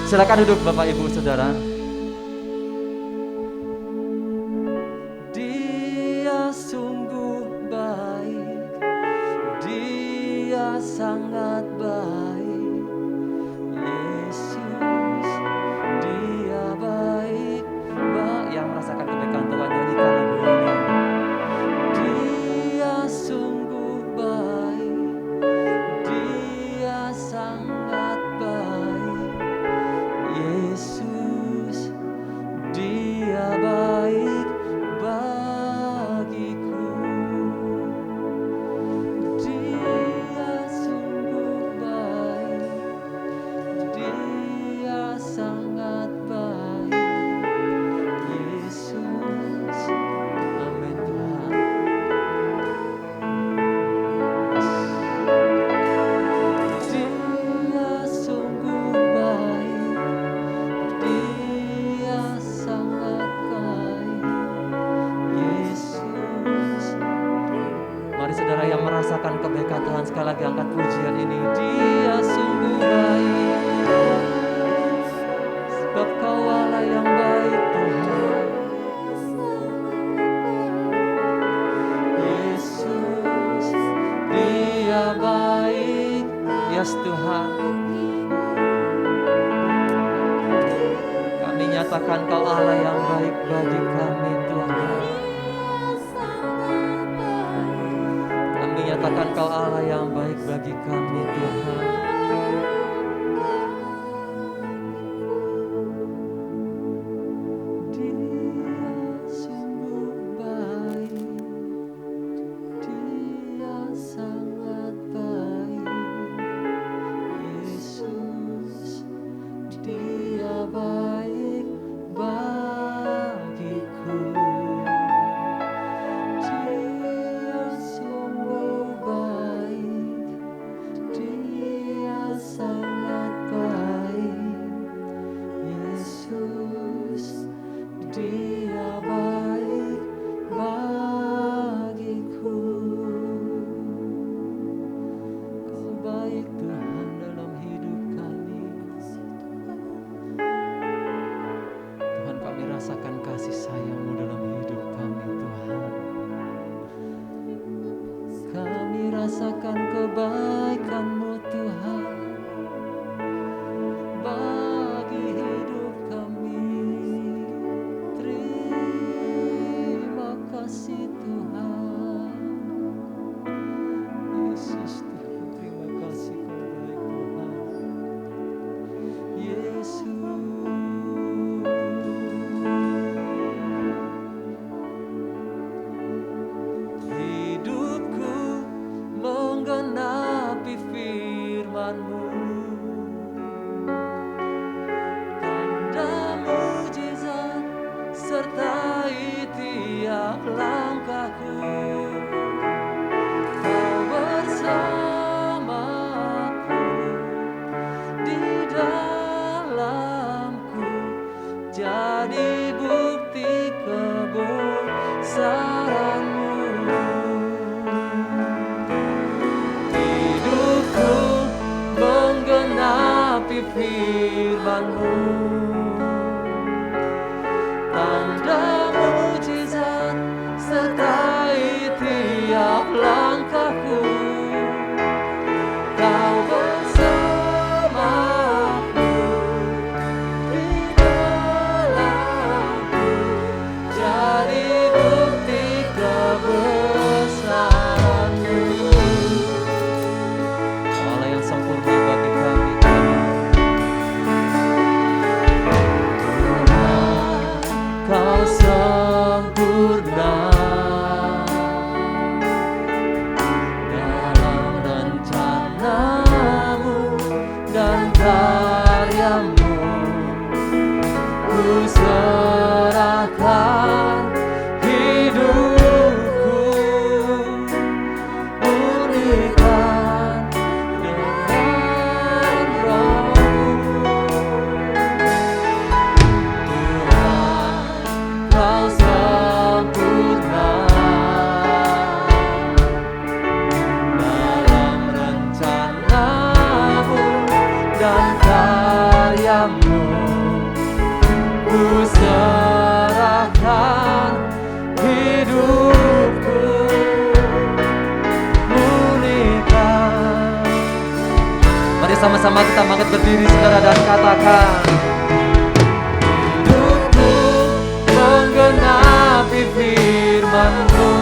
Silakan duduk Bapak Ibu Saudara. Dia sungguh baik, Dia sangat baik. Yesus, Dia baik. Yang merasakan kebaikan Tuhan, nyanyikan lagu ini. Dia sungguh baik, Dia sangat baik. Yesus, Dia baik bagiku. Dia sungguh baik, Dia sangat baik. Yesus, amin Tuhan. Dia sungguh baik, Dia sangat baik. Yesus. Mari saudara yang merasakan kebaikan Tuhan, sekali lagi angkat pujian ini. Dia sungguh baik, sebab Kau Allah yang baik Tuhan. Yesus, Dia baik. Yes Tuhan, kami nyatakan Kau Allah yang baik bagi kami Tuhan. Kami nyatakan Kau Allah yang baik bagi kami Tuhan. Dia sungguh baik, Dia sangat baik. Yesus, Dia baik bagiku. Dia sungguh baik, Dia sangat baik. Yesus, Dia baik bagiku. Kau baik Tuhan dalam hidup kami. Tuhan, kami rasakan kasih sayang-Mu dalam hidup kami Tuhan. Kami rasakan kebaikan-Mu Tuhan bagi hidup kami. Terima kasih Tuhan. Yesus Tuhan, terima kasih Kau baik Tuhan. Yesus. Hidupku menggenapi firman-Mu. Tanda mujizat sertai tiap langkahku. Kau bersamaku di dalamku, jadi bukti kebesaran-Mu. Hidupku menggenapi firman-Mu. Tanda mujizat sertai tiap langkahku. Kau bersamaku di dalamku, jadi bukti kebesaran-Mu. Allah yang sempurna bagi kami Tuhan. Kau sempurna dalam rencana-Mu dan karya-Mu. Ku serahkan hidupku, murnikan dengan Roh-Mu. Tuhan, Kau sempurna dalam rencana-Mu dan karya-Mu. sama-sama kita angkat berdiri saudara dan katakan, hidupku menggenapi firman-Mu,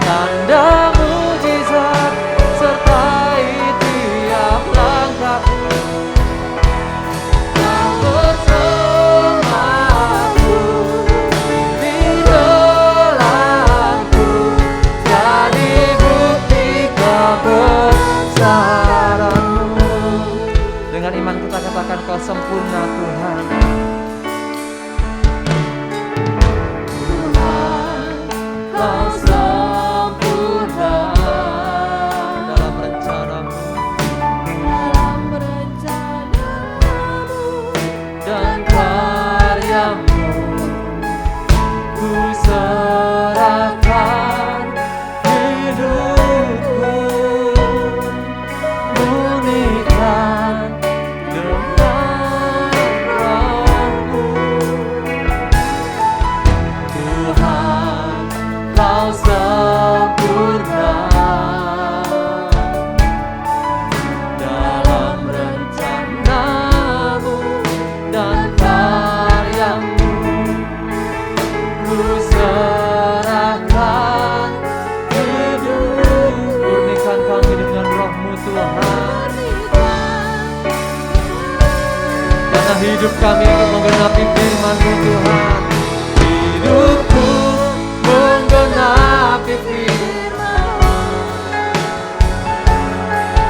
tanda mujizat sertai tiap langkahku. Kau bersamaku di dalamku, jadi bukti kebesaran-Mu. Dengan iman kita katakan, Kau sempurna Tuhan. Kau sempurna dalam rencana-Mu, dan karya-Mu. Ku serahkan hidupku, murnikan dengan Roh-Mu. Tuhan, Kau sempurna dalam rencana-Mu dan karya-Mu. Ku serahkan hidup, murnikan kami dengan Roh-Mu Tuhan. Karena hidup kami untuk menggenapi firman-Mu Tuhan. Hidupku menggenapi firman-Mu,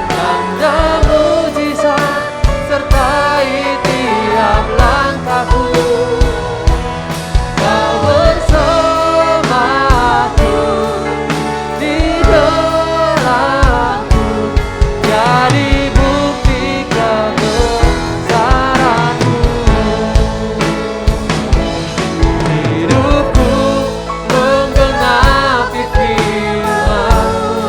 tanda mujizat sertai tiap langkahku. Kau bersamaku di dalamku, jadi bukti kebesaran-Mu. Hidupku menggenapi firman-Mu,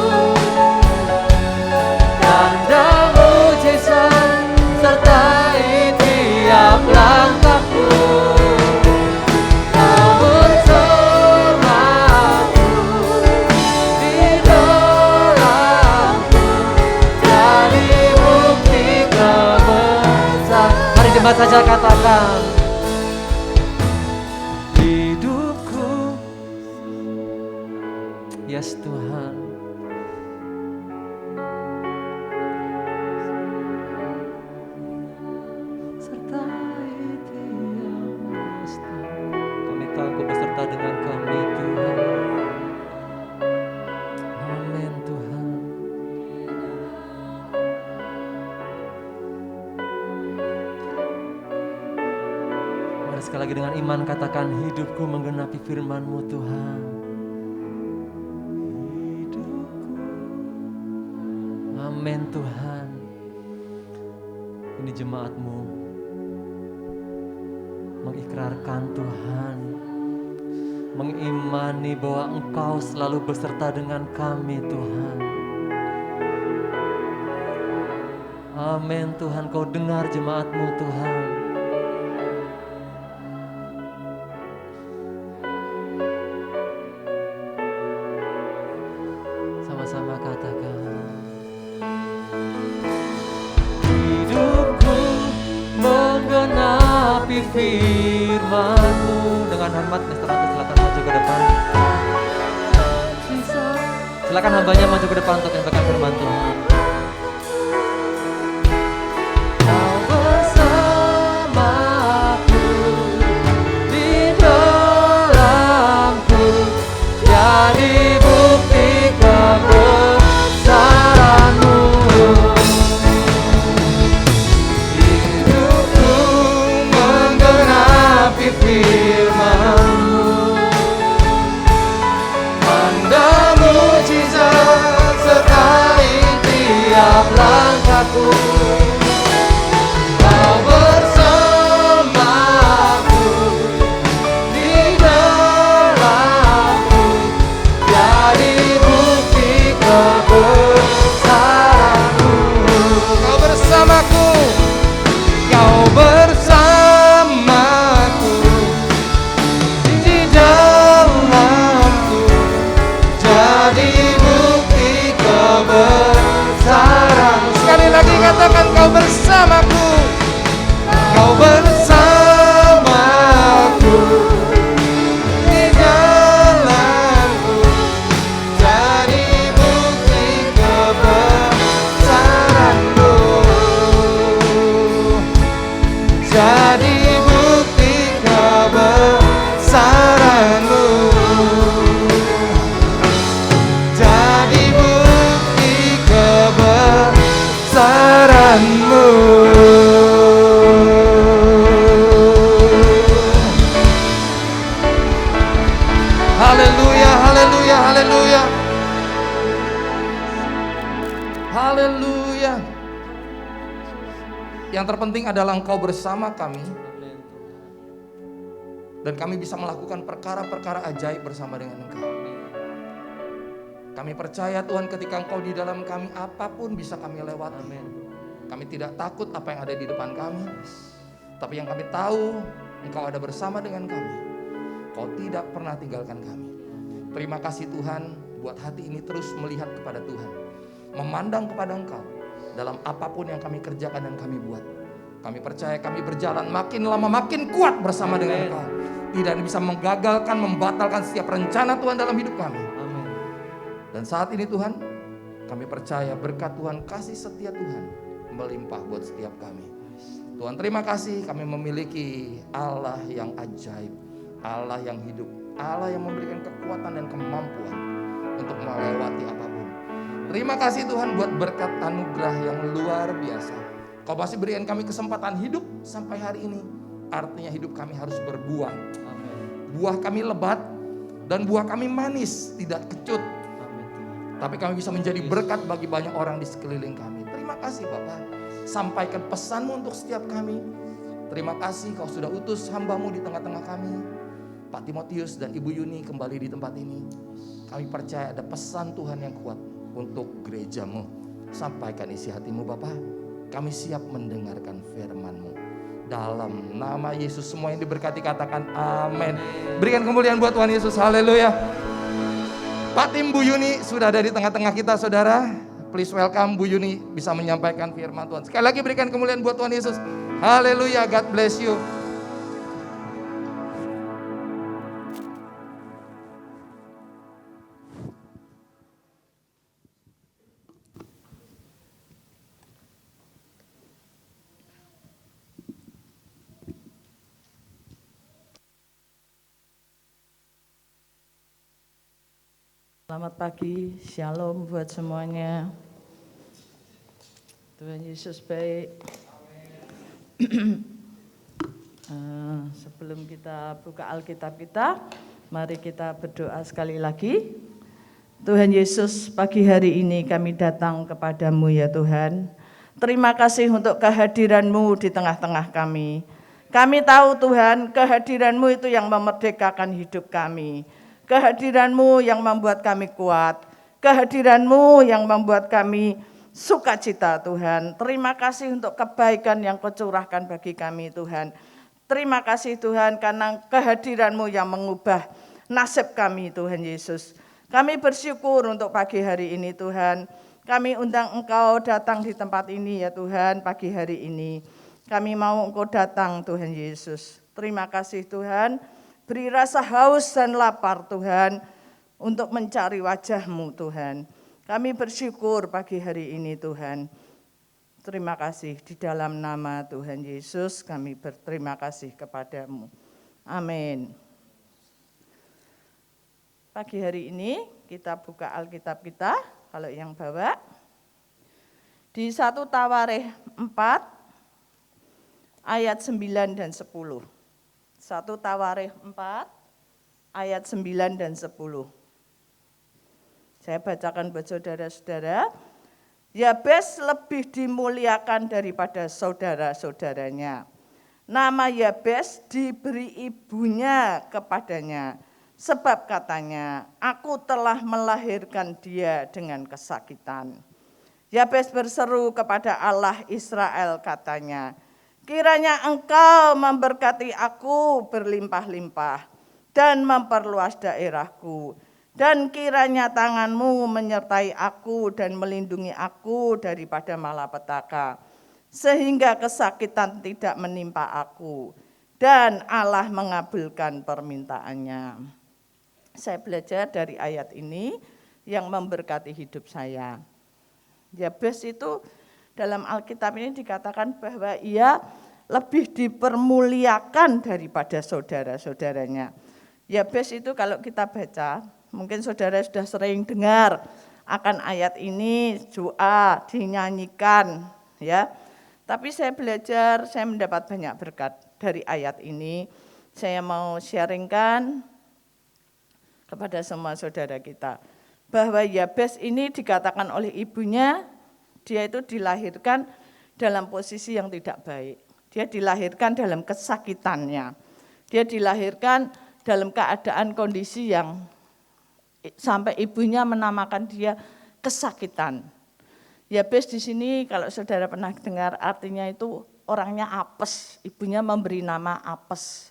tanda mujizat sertai tiap langkahku. Kau bersamaku di dalamku, jadi bukti kebesaran. Mari jemaat saja katakan, hidupku. Yes Tuhan. Sertai tiap pasti. Kami tahu Kau beserta dengan kami Tuhan. Amin Tuhan. Mari sekali lagi dengan iman katakan, hidupku menggenapi firman-Mu Tuhan. Hidupku. Amin Tuhan. Ini jemaat-Mu mengikrarkan Tuhan, mengimani bahwa Engkau selalu beserta dengan kami Tuhan. Amin Tuhan, Kau dengar jemaat-Mu Tuhan. Sama-sama katakan, hidupku menggenapi firman-Mu. Dengan hormat Mr. Ratu silakan maju ke depan. Silakan hambanya maju ke depan untuk menyampaikan firman Tuhan. Kau bersamaku di dalamku, jadi bukti kebesaran-Mu. Hidupku menggenapi firman-Mu, tanda mujizat sertai tiap langkahku. Kau bersamaku di dalamku, jadi bukti kebesaran-Mu. Kau bersamaku, Kau bersamaku di dalamku, jadi bukti kebesaran. Yang terpenting adalah Engkau bersama kami. Amin. Dan kami bisa melakukan perkara-perkara ajaib bersama dengan Engkau. Kami percaya Tuhan, ketika Engkau di dalam kami, apapun bisa kami lewati. Amin. Kami tidak takut apa yang ada di depan kami. Tapi yang kami tahu, Engkau ada bersama dengan kami. Kau tidak pernah tinggalkan kami. Terima kasih Tuhan, buat hati ini terus melihat kepada Tuhan, memandang kepada Engkau dalam apapun yang kami kerjakan dan kami buat. Kami percaya kami berjalan makin lama makin kuat bersama dengan Engkau. Tidak bisa menggagalkan, membatalkan setiap rencana Tuhan dalam hidup kami. Amin. Dan saat ini Tuhan, kami percaya berkat Tuhan, kasih setia Tuhan melimpah buat setiap kami. Tuhan, terima kasih kami memiliki Allah yang ajaib, Allah yang hidup, Allah yang memberikan kekuatan dan kemampuan untuk melewati apapun. Terima kasih Tuhan buat berkat anugerah yang luar biasa. Kau masih berikan kami kesempatan hidup sampai hari ini. Artinya hidup kami harus berbuah. Amin. Buah kami lebat dan buah kami manis, tidak kecut. Amin. Tapi kami bisa menjadi berkat bagi banyak orang di sekeliling kami. Terima kasih Bapak. Sampaikan pesan-Mu untuk setiap kami. Terima kasih Kau sudah utus hamba-Mu di tengah-tengah kami. Pak Timotius dan Ibu Yuni kembali di tempat ini. Kami percaya ada pesan Tuhan yang kuat untuk gereja-Mu. Sampaikan isi hati-Mu Bapak. Kami siap mendengarkan firman-Mu. Dalam nama Yesus semua yang diberkati katakan amin. Berikan kemuliaan buat Tuhan Yesus. Haleluya. Pak Tim Bu Yuni sudah ada di tengah-tengah kita saudara. Please welcome Bu Yuni bisa menyampaikan firman Tuhan. Sekali lagi berikan kemuliaan buat Tuhan Yesus. Haleluya, God bless you. Selamat pagi, shalom buat semuanya. Tuhan Yesus baik. Sebelum kita buka Alkitab kita, mari kita berdoa sekali lagi. Tuhan Yesus, pagi hari ini kami datang kepadamu ya Tuhan. Terima kasih untuk kehadiran-Mu di tengah-tengah kami. Kami tahu Tuhan, kehadiran-Mu itu yang memerdekakan hidup kami. Kehadiran-Mu yang membuat kami kuat. Kehadiran-Mu yang membuat kami sukacita Tuhan. Terima kasih untuk kebaikan yang Kau curahkan bagi kami Tuhan. Terima kasih Tuhan karena kehadiran-Mu yang mengubah nasib kami Tuhan Yesus. Kami bersyukur untuk pagi hari ini Tuhan. Kami undang Engkau datang di tempat ini ya Tuhan pagi hari ini. Kami mau Engkau datang Tuhan Yesus. Terima kasih Tuhan. Beri rasa haus dan lapar Tuhan untuk mencari wajah-Mu Tuhan. Kami bersyukur pagi hari ini Tuhan. Terima kasih di dalam nama Tuhan Yesus kami berterima kasih kepadamu. Amin. Pagi hari ini kita buka Alkitab kita, kalau yang bawa. Di 1 Tawarikh 4 ayat 9 dan 10. 1 Tawarikh 4 ayat 9 dan 10. Saya bacakan buat saudara-saudara. Yabes lebih dimuliakan daripada saudara-saudaranya. Nama Yabes diberi ibunya kepadanya. Sebab katanya, aku telah melahirkan dia dengan kesakitan. Yabes berseru kepada Allah Israel katanya, kiranya Engkau memberkati aku berlimpah-limpah dan memperluas daerahku. Dan kiranya tangan-Mu menyertai aku dan melindungi aku daripada malapetaka. Sehingga kesakitan tidak menimpa aku. Dan Allah mengabulkan permintaannya. Saya belajar dari ayat ini yang memberkati hidup saya. Yabes itu dalam Alkitab ini dikatakan bahwa ia lebih dipermuliakan daripada saudara-saudaranya. Yabes itu kalau kita baca, mungkin saudara sudah sering dengar akan ayat ini, doa dinyanyikan ya. Tapi saya belajar, saya mendapat banyak berkat dari ayat ini. Saya mau sharingkan kepada semua saudara kita bahwa Yabes ini dikatakan oleh ibunya, dia itu dilahirkan dalam posisi yang tidak baik. Dia dilahirkan dalam kesakitannya. Dia dilahirkan dalam keadaan kondisi yang sampai ibunya menamakan dia kesakitan. Yabes di sini kalau saudara pernah dengar artinya itu orangnya apes, ibunya memberi nama apes,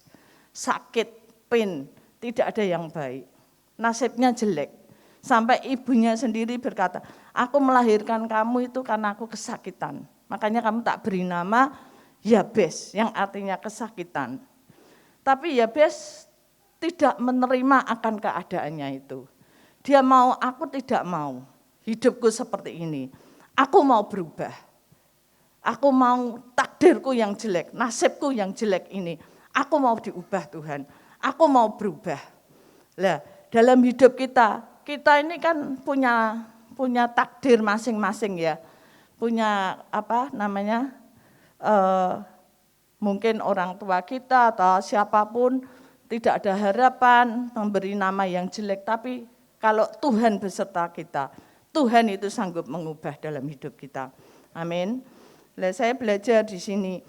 sakit, pain, tidak ada yang baik. Nasibnya jelek. Sampai ibunya sendiri berkata, aku melahirkan kamu itu karena aku kesakitan. Makanya kamu tak beri nama Yabes, yang artinya kesakitan. Tapi Yabes tidak menerima akan keadaannya itu. Dia mau, aku tidak mau. Hidupku seperti ini. Aku mau berubah. Aku mau takdirku yang jelek, nasibku yang jelek ini. Aku mau diubah Tuhan. Aku mau berubah. Lah, dalam hidup kita ini kan punya takdir masing-masing ya. Punya mungkin orang tua kita atau siapapun tidak ada harapan memberi nama yang jelek, tapi kalau Tuhan beserta kita, Tuhan itu sanggup mengubah dalam hidup kita. Amin. Nah, saya belajar di sini,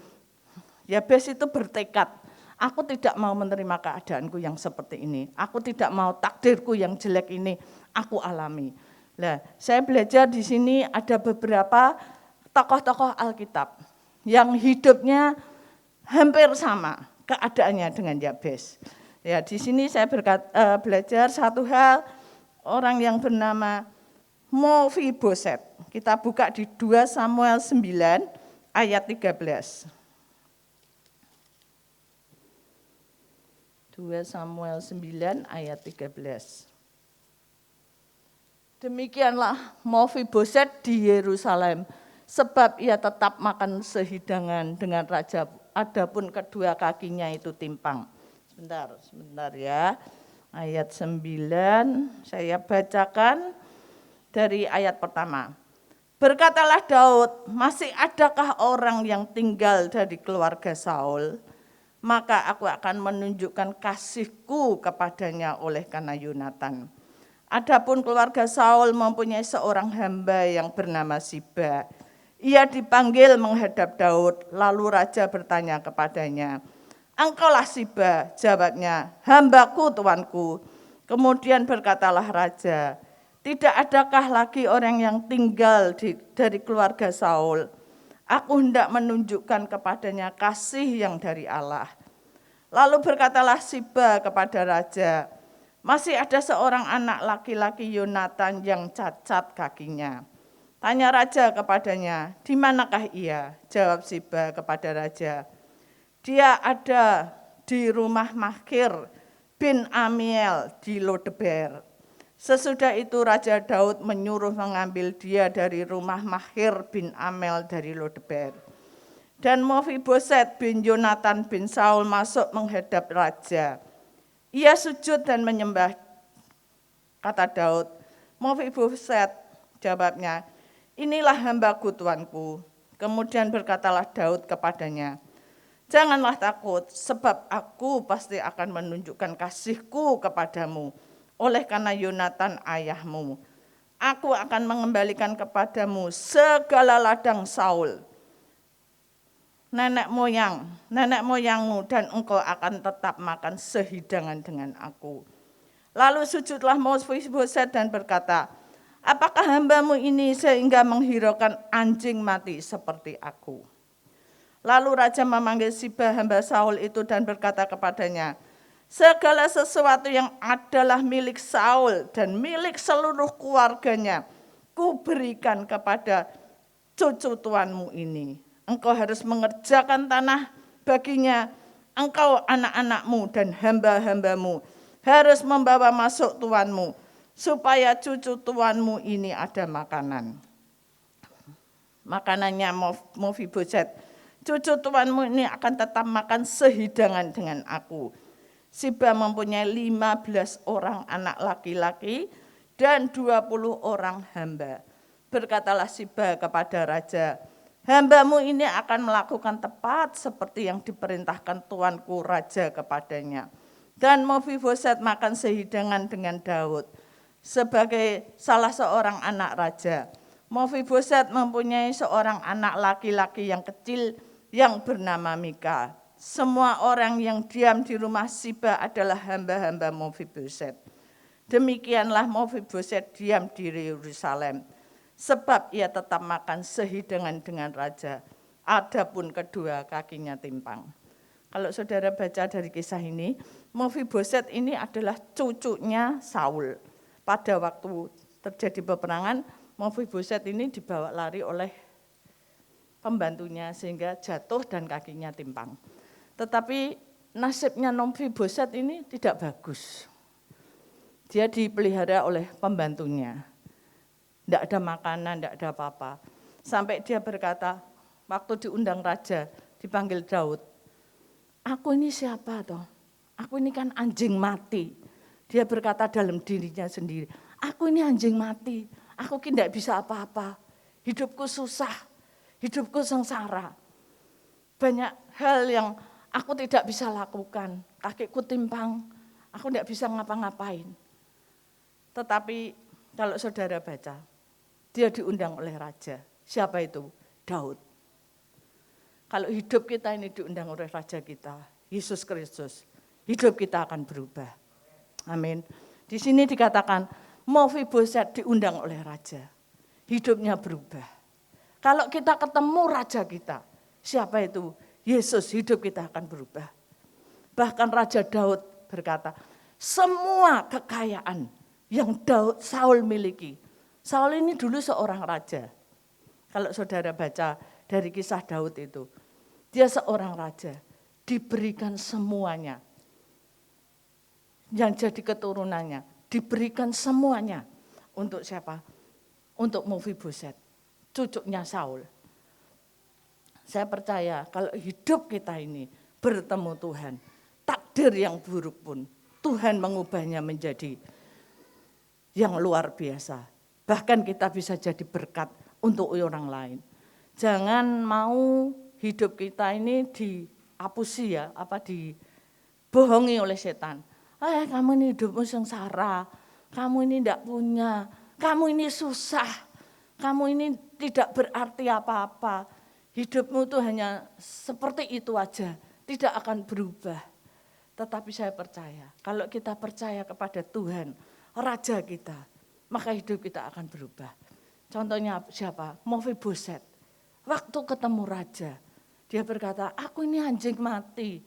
Yabes itu bertekad, aku tidak mau menerima keadaanku yang seperti ini. Aku tidak mau takdirku yang jelek ini aku alami. Nah, saya belajar di sini ada beberapa tokoh-tokoh Alkitab yang hidupnya hampir sama keadaannya dengan Yabes. Ya, di sini saya belajar satu hal, orang yang bernama Mephiboset. Kita buka di 2 Samuel 9 ayat 13. 2 Samuel 9 ayat 13. Demikianlah Mephiboset di Yerusalem, sebab ia tetap makan sehidangan dengan raja, adapun kedua kakinya itu timpang. Sebentar ya. Ayat 9 saya bacakan dari ayat pertama. Berkatalah Daud, masih adakah orang yang tinggal dari keluarga Saul? Maka aku akan menunjukkan kasihku kepadanya oleh karena Yonatan. Adapun keluarga Saul mempunyai seorang hamba yang bernama Siba. Ia dipanggil menghadap Daud, lalu raja bertanya kepadanya, engkaulah Siba? Jawabnya, hambaku tuanku. Kemudian berkatalah raja, tidak adakah lagi orang yang tinggal dari keluarga Saul? Aku hendak menunjukkan kepadanya kasih yang dari Allah. Lalu berkatalah Siba kepada raja, masih ada seorang anak laki-laki Yonatan yang cacat kakinya. Tanya raja kepadanya, di manakah ia? Jawab Siba kepada raja, dia ada di rumah Makhir bin Amiel di Lodebar. Sesudah itu Raja Daud menyuruh mengambil dia dari rumah Makhir bin Amiel dari Lodebar. Dan Mephiboset bin Yonatan bin Saul masuk menghadap raja. Ia sujud dan menyembah. Kata Daud, Mephiboset, jawabnya, inilah hambaku tuanku. Kemudian berkatalah Daud kepadanya, janganlah takut, sebab aku pasti akan menunjukkan kasihku kepadamu oleh karena Yonatan ayahmu. Aku akan mengembalikan kepadamu segala ladang Saul, nenek moyangmu, dan engkau akan tetap makan sehidangan dengan aku. Lalu sujudlah Mephiboset dan berkata, apakah hambamu ini sehingga menghiraukan anjing mati seperti aku? Lalu raja memanggil Siba hamba Saul itu dan berkata kepadanya, segala sesuatu yang adalah milik Saul dan milik seluruh keluarganya, ku berikan kepada cucu tuanmu ini. Engkau harus mengerjakan tanah baginya, engkau anak-anakmu dan hamba-hambamu harus membawa masuk tuanmu, supaya cucu tuanmu ini ada makanan. Makanannya Mephiboset, cucu tuanmu ini akan tetap makan sehidangan dengan aku. Siba mempunyai 15 orang anak laki-laki dan 20 orang hamba. Berkatalah Siba kepada raja, hambamu ini akan melakukan tepat seperti yang diperintahkan tuanku raja kepadanya. Dan Mephiboset makan sehidangan dengan Daud sebagai salah seorang anak raja. Mephiboset mempunyai seorang anak laki-laki yang kecil yang bernama Mika. Semua orang yang diam di rumah Siba adalah hamba-hamba Mephiboset. Demikianlah Mephiboset diam di Yerusalem, sebab ia tetap makan sehidangan dengan raja. Adapun kedua kakinya timpang. Kalau saudara baca dari kisah ini, Mephiboset ini adalah cucunya Saul. Pada waktu terjadi peperangan, Mephiboset ini dibawa lari oleh pembantunya sehingga jatuh dan kakinya timpang. Tetapi nasibnya Mephiboset ini tidak bagus. Dia dipelihara oleh pembantunya. Tidak ada makanan, tidak ada apa-apa. Sampai dia berkata, waktu diundang raja, dipanggil Daud, aku ini siapa toh? Aku ini kan anjing mati. Dia berkata dalam dirinya sendiri, aku ini anjing mati. Aku ini tidak bisa apa-apa. Hidupku susah, hidupku sengsara. Banyak hal yang aku tidak bisa lakukan. Kakiku timpang, aku tidak bisa ngapa-ngapain. Tetapi kalau saudara baca, dia diundang oleh raja. Siapa itu? Daud. Kalau hidup kita ini diundang oleh raja kita, Yesus Kristus, hidup kita akan berubah. Amin. Di sini dikatakan Mephiboset diundang oleh raja, hidupnya berubah. Kalau kita ketemu raja kita, siapa itu? Yesus, hidup kita akan berubah. Bahkan Raja Daud berkata, semua kekayaan yang Saul miliki. Saul ini dulu seorang raja. Kalau saudara baca dari kisah Daud itu, dia seorang raja, diberikan semuanya. Yang jadi keturunannya, diberikan semuanya. Untuk siapa? Untuk Mephiboset, cucunya Saul. Saya percaya kalau hidup kita ini bertemu Tuhan, takdir yang buruk pun Tuhan mengubahnya menjadi yang luar biasa. Bahkan kita bisa jadi berkat untuk orang lain. Jangan mau hidup kita ini diapusi ya, dibohongi oleh setan. Kamu ini hidupmu sengsara, kamu ini tidak punya, kamu ini susah, kamu ini tidak berarti apa-apa. Hidupmu itu hanya seperti itu aja, tidak akan berubah. Tetapi saya percaya, kalau kita percaya kepada Tuhan, Raja kita, maka hidup kita akan berubah. Contohnya siapa? Mephiboset. Waktu ketemu raja, dia berkata, aku ini anjing mati.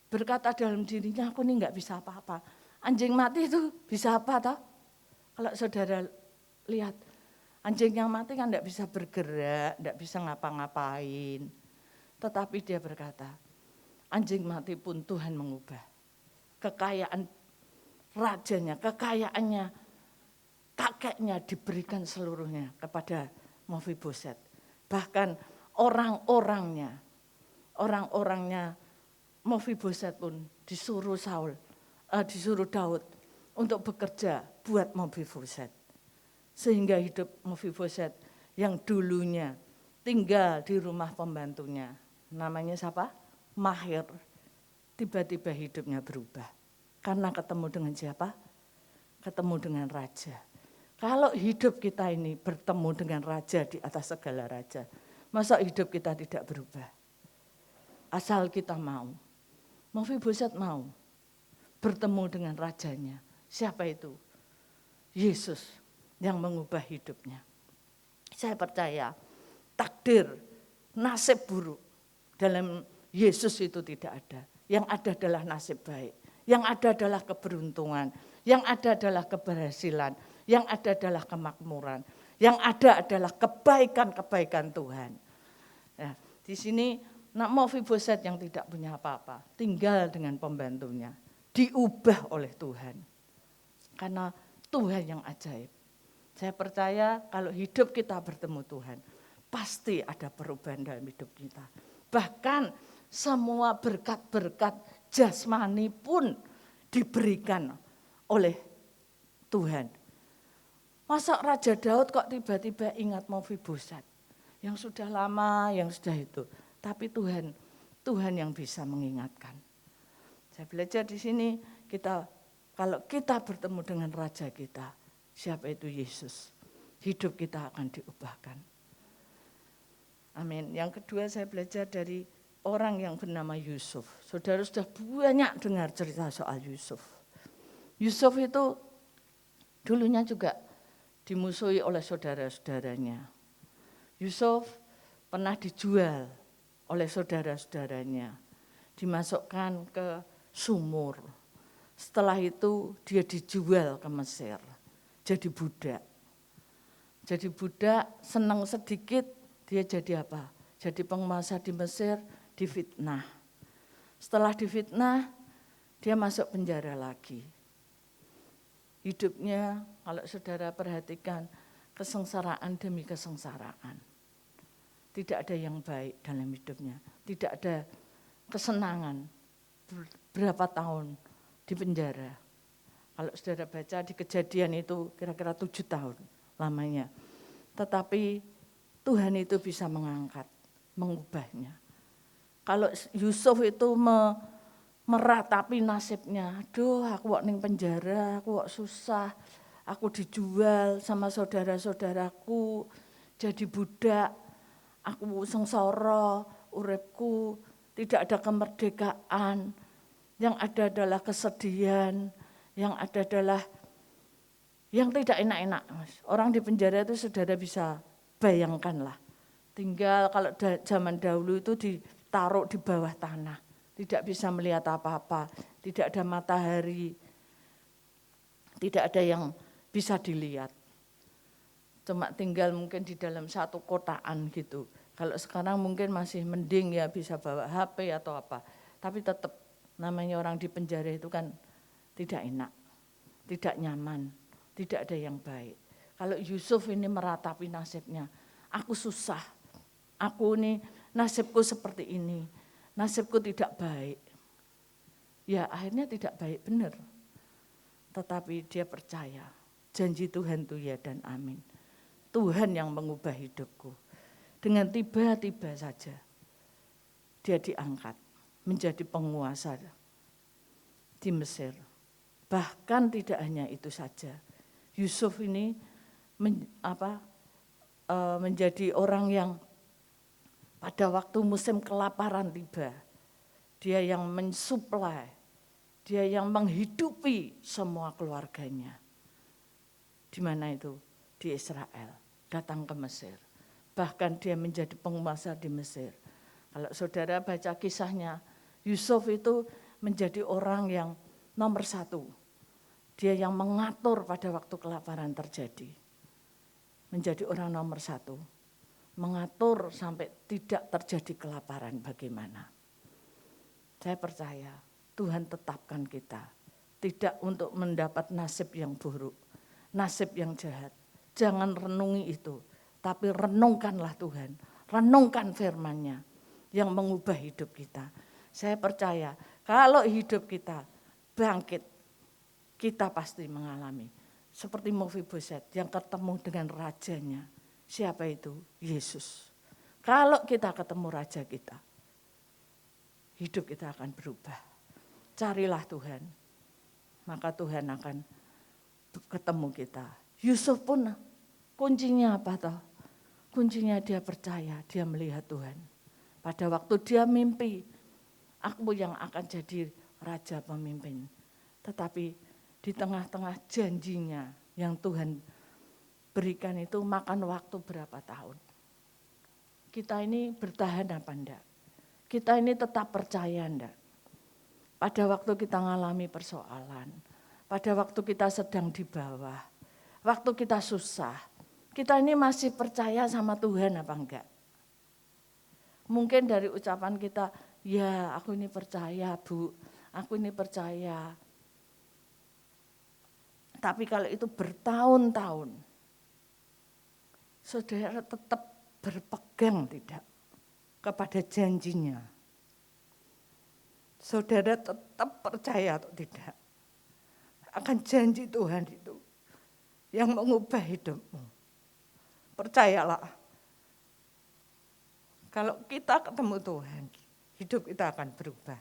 Berkata dalam dirinya, aku ini enggak bisa apa-apa. Anjing mati itu bisa apa toh? Kalau saudara lihat, anjing yang mati kan enggak bisa bergerak, enggak bisa ngapa-ngapain. Tetapi dia berkata, anjing mati pun Tuhan mengubah. Kekayaan rajanya, kekayaannya, kakeknya diberikan seluruhnya kepada Mephiboset. Bahkan orang-orangnya Mephiboset pun disuruh Daud untuk bekerja buat Mephiboset. Sehingga hidup Mephiboset yang dulunya tinggal di rumah pembantunya, namanya siapa? Mahir. Tiba-tiba hidupnya berubah. Karena ketemu dengan siapa? Ketemu dengan raja. Kalau hidup kita ini bertemu dengan raja di atas segala raja, masa hidup kita tidak berubah? Asal kita mau. Mephiboset mau bertemu dengan rajanya. Siapa itu? Yesus yang mengubah hidupnya. Saya percaya takdir, nasib buruk dalam Yesus itu tidak ada. Yang ada adalah nasib baik. Yang ada adalah keberuntungan. Yang ada adalah keberhasilan. Yang ada adalah kemakmuran. Yang ada adalah kebaikan-kebaikan Tuhan. Nah, di sini Mephiboset yang tidak punya apa-apa, tinggal dengan pembantunya, diubah oleh Tuhan. Karena Tuhan yang ajaib. Saya percaya kalau hidup kita bertemu Tuhan, pasti ada perubahan dalam hidup kita. Bahkan semua berkat-berkat jasmani pun diberikan oleh Tuhan. Masa Raja Daud kok tiba-tiba ingat Mephiboset? Yang sudah lama, yang sudah itu. Tapi Tuhan yang bisa mengingatkan. Saya belajar di sini, kalau kita bertemu dengan Raja kita, siapa itu? Yesus. hidup kita akan diubahkan. Amin. Yang kedua saya belajar dari orang yang bernama Yusuf. Saudara sudah banyak dengar cerita soal Yusuf. Yusuf itu dulunya juga dimusuhi oleh saudara-saudaranya. Yusuf pernah dijual oleh saudara-saudaranya, dimasukkan ke sumur. Setelah itu dia dijual ke Mesir, jadi budak. Jadi budak, senang sedikit, dia jadi apa? Jadi penguasa di Mesir, difitnah. Setelah difitnah, dia masuk penjara lagi. Hidupnya, kalau saudara perhatikan, kesengsaraan demi kesengsaraan. Tidak ada yang baik dalam hidupnya. Tidak ada kesenangan. Berapa tahun di penjara. Kalau saudara baca di Kejadian itu kira-kira 7 tahun lamanya. Tetapi Tuhan itu bisa mengangkat, mengubahnya. Kalau Yusuf itu meratapi nasibnya, aduh aku kok ning penjara, aku kok susah, aku dijual sama saudara-saudaraku, jadi budak, aku sengsara, uripku tidak ada kemerdekaan, yang ada adalah kesedihan, yang ada adalah yang tidak enak-enak. Orang di penjara itu saudara bisa bayangkan lah. Tinggal kalau zaman dahulu itu ditaruh di bawah tanah. Tidak bisa melihat apa-apa. Tidak ada matahari. Tidak ada yang bisa dilihat. Cuma tinggal mungkin di dalam satu kotaan gitu. Kalau sekarang mungkin masih mending ya bisa bawa HP atau apa. Tapi tetap namanya orang di penjara itu kan tidak enak. Tidak nyaman. Tidak ada yang baik. Kalau Yusuf ini meratapi nasibnya, aku susah, aku ini nasibku seperti ini, nasibku tidak baik. Ya akhirnya tidak baik benar. Tetapi dia percaya, janji Tuhan itu ya dan amin. Tuhan yang mengubah hidupku. Dengan tiba-tiba saja dia diangkat menjadi penguasa di Mesir. Bahkan tidak hanya itu saja. Yusuf ini menjadi orang yang pada waktu musim kelaparan tiba, dia yang mensuplai, dia yang menghidupi semua keluarganya. Di mana itu? Di Israel, datang ke Mesir. Bahkan dia menjadi penguasa di Mesir. Kalau saudara baca kisahnya, Yusuf itu menjadi orang yang nomor 1. Dia yang mengatur pada waktu kelaparan terjadi. Menjadi orang nomor 1. Mengatur sampai tidak terjadi kelaparan bagaimana. Saya percaya Tuhan tetapkan kita. Tidak untuk mendapat nasib yang buruk. Nasib yang jahat. Jangan renungi itu. Tapi renungkanlah Tuhan. Renungkan firman-Nya yang mengubah hidup kita. Saya percaya kalau hidup kita bangkit, kita pasti mengalami seperti Mephiboset yang ketemu dengan rajanya. Siapa itu? Yesus. Kalau kita ketemu raja kita, hidup kita akan berubah. Carilah Tuhan, maka Tuhan akan ketemu kita. Yusuf pun kuncinya apa toh? Kuncinya dia percaya, dia melihat Tuhan. Pada waktu dia mimpi, aku yang akan jadi raja pemimpin. Tetapi di tengah-tengah janjinya yang Tuhan berikan itu makan waktu berapa tahun. Kita ini bertahan apa enggak? Kita ini tetap percaya enggak? Pada waktu kita mengalami persoalan, pada waktu kita sedang di bawah, waktu kita susah, kita ini masih percaya sama Tuhan apa enggak? Mungkin dari ucapan kita, ya aku ini percaya Bu, aku ini percaya. Tapi kalau itu bertahun-tahun, saudara tetap berpegang tidak kepada janjinya. Saudara tetap percaya atau tidak akan janji Tuhan itu yang mengubah hidupmu. Percayalah, kalau kita ketemu Tuhan, hidup kita akan berubah.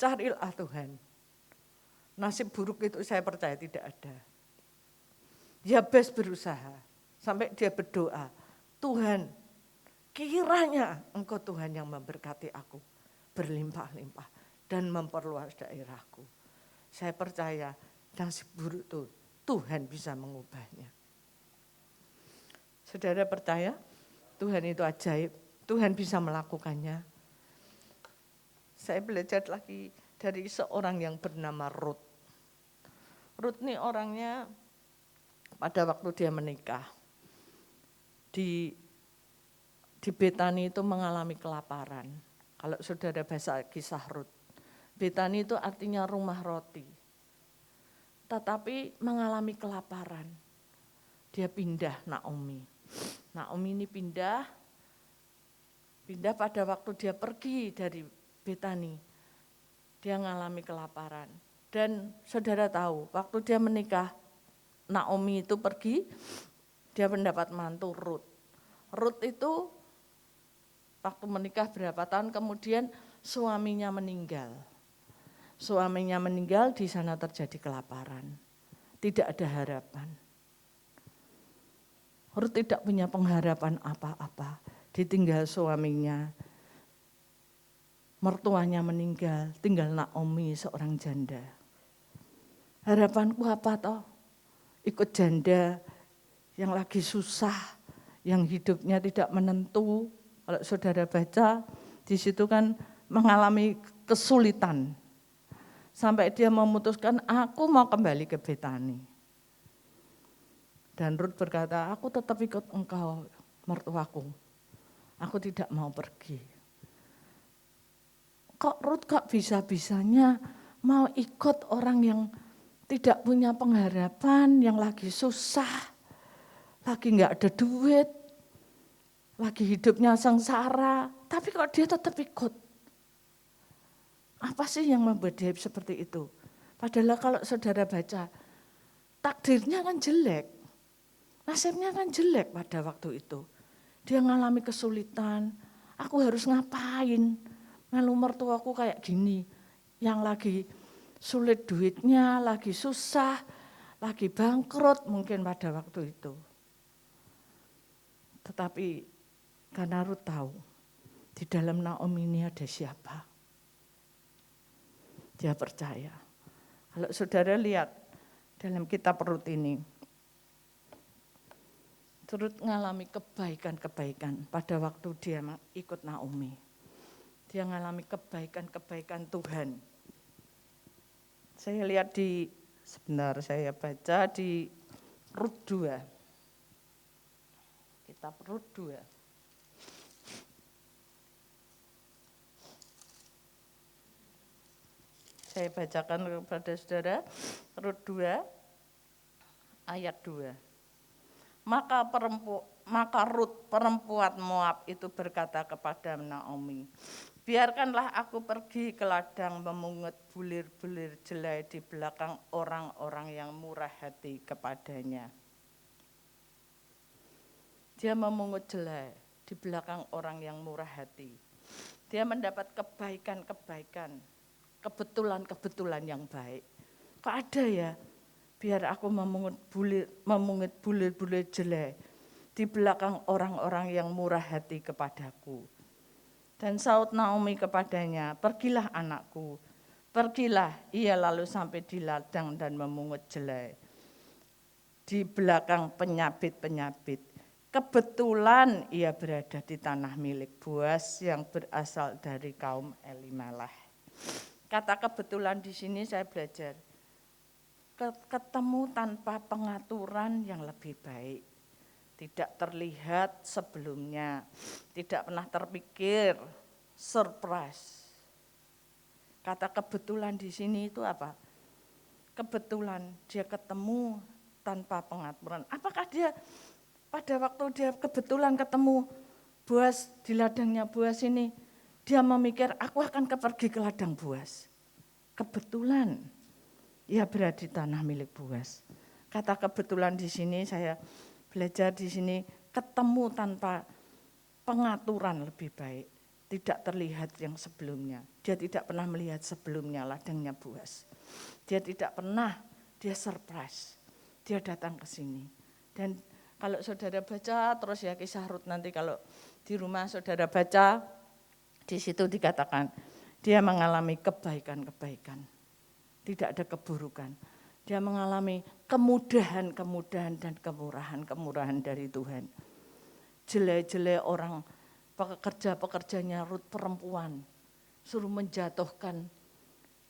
Carilah Tuhan. Nasib buruk itu saya percaya tidak ada. Yabes berusaha sampai dia berdoa, Tuhan, kiranya Engkau Tuhan yang memberkati aku berlimpah-limpah dan memperluas daerahku. Saya percaya nasib buruk itu Tuhan bisa mengubahnya. Saudara percaya Tuhan itu ajaib, Tuhan bisa melakukannya. Saya belajar lagi dari seorang yang bernama Ruth. Ruth ini orangnya pada waktu dia menikah di Betani itu mengalami kelaparan. Kalau saudara baca kisah Ruth, Betani itu artinya rumah roti. Tetapi mengalami kelaparan. Dia pindah Naomi. Naomi ini pindah pada waktu dia pergi dari Betani. Dia mengalami kelaparan. Dan saudara tahu, waktu dia menikah, Naomi itu pergi, dia mendapat mantu Ruth. Ruth itu waktu menikah berapa tahun kemudian suaminya meninggal. Suaminya meninggal, di sana terjadi kelaparan. Tidak ada harapan. Ruth tidak punya pengharapan apa-apa. Ditinggal suaminya. Mertuanya meninggal, tinggal Naomi seorang janda. Harapanku apa toh? Ikut janda yang lagi susah, yang hidupnya tidak menentu. Kalau saudara baca, di situ kan mengalami kesulitan. Sampai dia memutuskan, aku mau kembali ke Betani. Dan Ruth berkata, aku tetap ikut engkau, mertuaku. Aku tidak mau pergi. Kok Ruth kok bisa-bisanya mau ikut orang yang tidak punya pengharapan, yang lagi susah, lagi nggak ada duit, lagi hidupnya sengsara, tapi kok dia tetap ikut. Apa sih yang membuat dia seperti itu? Padahal kalau saudara baca, takdirnya kan jelek, nasibnya kan jelek pada waktu itu. Dia mengalami kesulitan, aku harus ngapain? Melu mertuaku kayak gini, yang lagi sulit duitnya, lagi susah, lagi bangkrut mungkin pada waktu itu. Tetapi karena Ruth tahu, di dalam Naomi ini ada siapa. Dia percaya. Kalau saudara lihat dalam kitab Ruth ini, Ruth mengalami kebaikan-kebaikan pada waktu dia ikut Naomi. Dia mengalami kebaikan-kebaikan Tuhan. Saya lihat sebentar saya baca di Rut 2. Kitab Rut 2. Saya bacakan kepada saudara, Rut 2, ayat 2. Maka Rut perempuan Moab itu berkata kepada Naomi, biarkanlah aku pergi ke ladang memungut bulir-bulir jelai di belakang orang-orang yang murah hati kepadanya. Dia memungut jelai di belakang orang yang murah hati. Dia mendapat kebaikan-kebaikan, kebetulan-kebetulan yang baik. Kok ada ya? Biar aku memungut bulir-bulir jelai di belakang orang-orang yang murah hati kepadaku. Dan saut Naomi kepadanya, pergilah anakku, pergilah. Ia lalu sampai di ladang dan memungut jelai di belakang penyabit-penyabit. Kebetulan ia berada di tanah milik Boas yang berasal dari kaum Elimelech. Kata kebetulan di sini saya belajar, ketemu tanpa pengaturan yang lebih baik. Tidak terlihat sebelumnya, tidak pernah terpikir, surprise. Kata kebetulan di sini itu apa? Kebetulan dia ketemu tanpa pengaturan. Apakah dia pada waktu dia kebetulan ketemu Boas di ladangnya Boas ini, dia memikir aku akan pergi ke ladang Boas. Kebetulan ia berada di tanah milik Boas. Kata kebetulan di sini saya belajar di sini ketemu tanpa pengaturan lebih baik. Tidak terlihat yang sebelumnya. Dia tidak pernah melihat sebelumnya ladangnya Boas. Dia tidak pernah, dia surprise. dia datang ke sini. Dan kalau saudara baca terus ya kisah Rut nanti kalau di rumah saudara baca, di situ dikatakan dia mengalami kebaikan-kebaikan. Tidak ada keburukan. Dia mengalami kemudahan-kemudahan dan kemurahan-kemurahan dari Tuhan. Jelek-jelek orang pekerja-pekerjanya Rut perempuan suruh menjatuhkan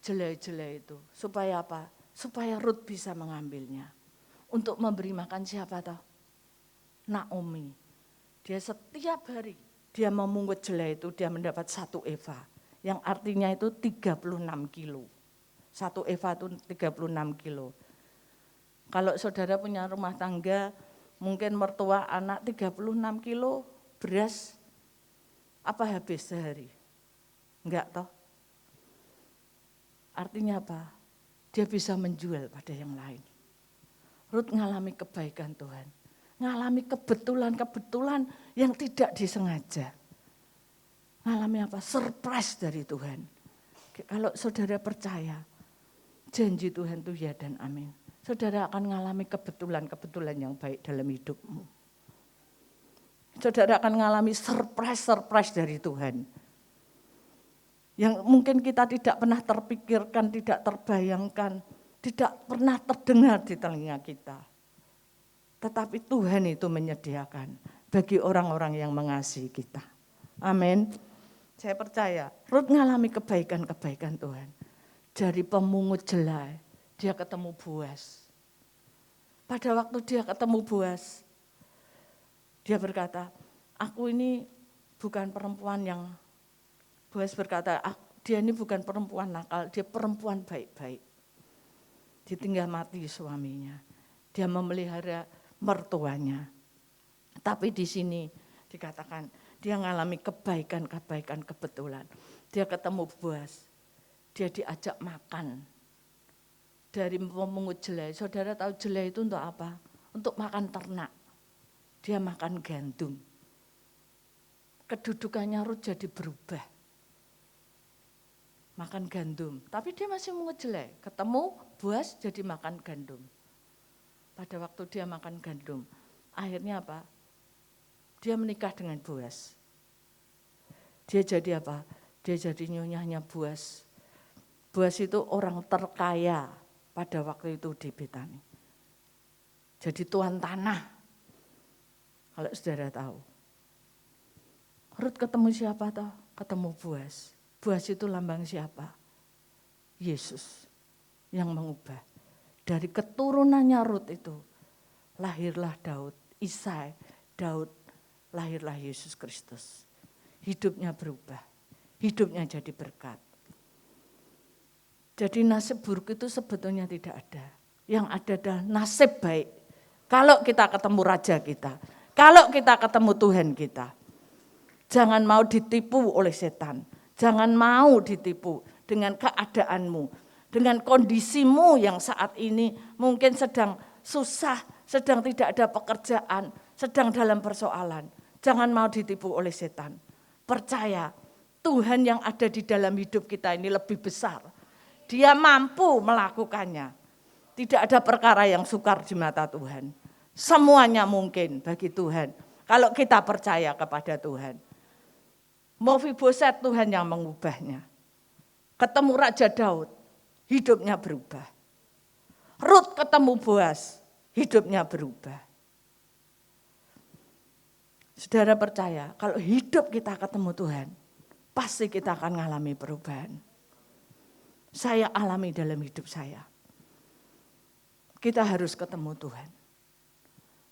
jelek-jelek itu. Supaya apa? Supaya Rut bisa mengambilnya. Untuk memberi makan siapa toh? Naomi. Dia setiap hari dia memungut jelai itu dia mendapat 1 eva. Yang artinya itu 36 kilo. 1 eva itu 36 kilo. Kalau saudara punya rumah tangga, mungkin mertua anak 36 kilo beras, apa habis sehari? Enggak toh? Artinya apa? Dia bisa menjual pada yang lain. Rut ngalami kebaikan Tuhan. Ngalami kebetulan-kebetulan yang tidak disengaja. Ngalami apa? Surprise dari Tuhan. Kalau saudara percaya, janji Tuhan itu ya dan amin. Saudara akan ngalami kebetulan-kebetulan yang baik dalam hidupmu. Saudara akan ngalami surprise dari Tuhan. Yang mungkin kita tidak pernah terpikirkan, tidak terbayangkan, tidak pernah terdengar di telinga kita. Tetapi Tuhan itu menyediakan bagi orang-orang yang mengasihi kita. Amin. Saya percaya, Rut ngalami kebaikan-kebaikan Tuhan. Dari pemungut jelai, dia ketemu Boaz. Pada waktu dia ketemu Boaz, dia berkata, aku ini bukan perempuan yang, Boaz berkata, dia ini bukan perempuan nakal, dia perempuan baik-baik. Ditinggal mati suaminya. Dia memelihara mertuanya. Tapi di sini dikatakan dia mengalami kebaikan-kebaikan kebetulan. Dia ketemu Boaz. Dia diajak makan. Dari pemungut jelai. Saudara tahu jelai itu untuk apa? Untuk makan ternak. Dia makan gandum. Kedudukannya Rut jadi berubah. Makan gandum, tapi dia masih mungut jelai. Ketemu Boaz jadi makan gandum. Pada waktu dia makan gandum, akhirnya apa? Dia menikah dengan Boaz. Dia jadi apa? Dia jadi nyonyahnya Boaz. Boaz itu orang terkaya pada waktu itu di Betani. Jadi tuan tanah. Kalau saudara tahu. Rut ketemu siapa toh? Ketemu Boaz. Boaz itu lambang siapa? Yesus yang mengubah. Dari keturunannya Rut itu lahirlah Daud, Isai, Daud, lahirlah Yesus Kristus. Hidupnya berubah, hidupnya jadi berkat. Jadi nasib buruk itu sebetulnya tidak ada. Yang ada adalah nasib baik. Kalau kita ketemu Raja kita, kalau kita ketemu Tuhan kita. Jangan mau ditipu oleh setan. Jangan mau ditipu dengan keadaanmu, dengan kondisimu yang saat ini mungkin sedang susah, sedang tidak ada pekerjaan, sedang dalam persoalan. Jangan mau ditipu oleh setan. Percaya, Tuhan yang ada di dalam hidup kita ini lebih besar. Dia mampu melakukannya. Tidak ada perkara yang sukar di mata Tuhan. Semuanya mungkin bagi Tuhan. Kalau kita percaya kepada Tuhan. Mephiboset Tuhan yang mengubahnya. Ketemu Raja Daud, hidupnya berubah. Rut ketemu Boaz, hidupnya berubah. Saudara percaya, kalau hidup kita ketemu Tuhan, pasti kita akan mengalami perubahan. Saya alami dalam hidup saya. Kita harus ketemu Tuhan.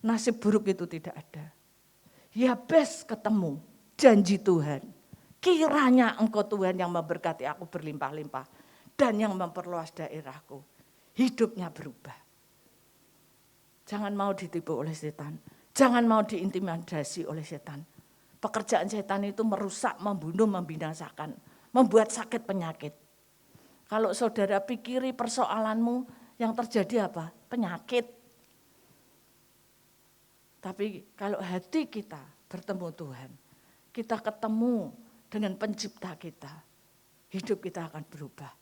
Nasib buruk itu tidak ada. Yabes ketemu janji Tuhan. Kiranya engkau Tuhan yang memberkati aku berlimpah-limpah. Dan yang memperluas daerahku. Hidupnya berubah. Jangan mau ditipu oleh setan. Jangan mau diintimidasi oleh setan. Pekerjaan setan itu merusak, membunuh, membinasakan. Membuat sakit penyakit. Kalau saudara pikiri persoalanmu yang terjadi apa? Penyakit. Tapi kalau hati kita bertemu Tuhan. Kita ketemu dengan pencipta kita, hidup kita akan berubah.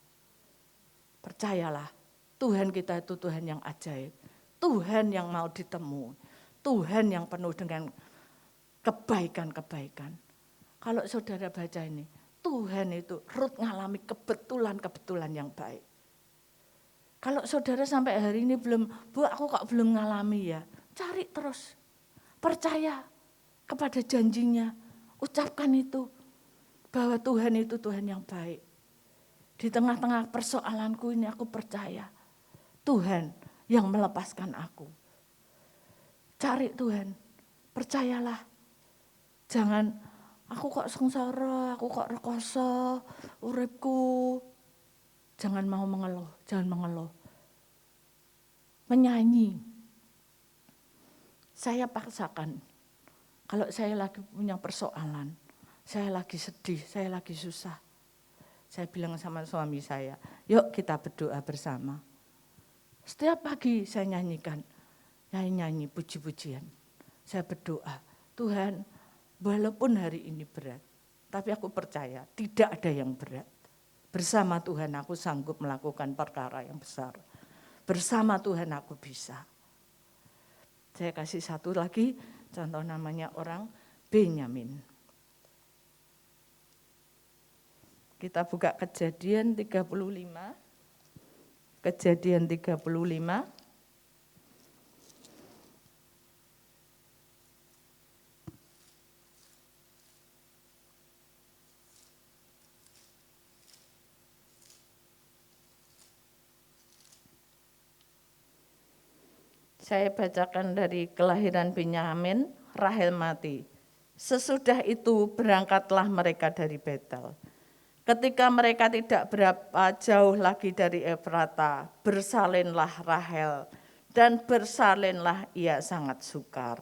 Percayalah, Tuhan kita itu Tuhan yang ajaib. Tuhan yang mau ditemu, Tuhan yang penuh dengan kebaikan-kebaikan. Kalau saudara baca ini, Tuhan itu Rut ngalami kebetulan-kebetulan yang baik. Kalau saudara sampai hari ini belum, Bu aku kok belum ngalami ya, cari terus. Percaya kepada janjinya, ucapkan itu, bahwa Tuhan itu Tuhan yang baik. Di tengah-tengah persoalanku ini aku percaya, Tuhan yang melepaskan aku. Cari Tuhan, percayalah. Jangan, aku kok sengsara, aku kok rekoso, uripku. Jangan mau mengeluh, jangan mengeluh. Menyanyi. Saya paksakan, kalau saya lagi punya persoalan, saya lagi sedih, saya lagi susah. Saya bilang sama suami saya, yuk kita berdoa bersama. Setiap pagi saya nyanyikan, nyanyi puji-pujian. Saya berdoa, Tuhan walaupun hari ini berat, tapi aku percaya tidak ada yang berat. Bersama Tuhan aku sanggup melakukan perkara yang besar. Bersama Tuhan aku bisa. Saya kasih satu lagi, contoh namanya orang Benyamin. Kita buka Kejadian 35. Kejadian 35. Saya bacakan dari kelahiran Benyamin, Rahel mati. Sesudah itu berangkatlah mereka dari Betel. Ketika mereka tidak berapa jauh lagi dari Efrata, bersalinlah Rahel dan bersalinlah ia sangat sukar.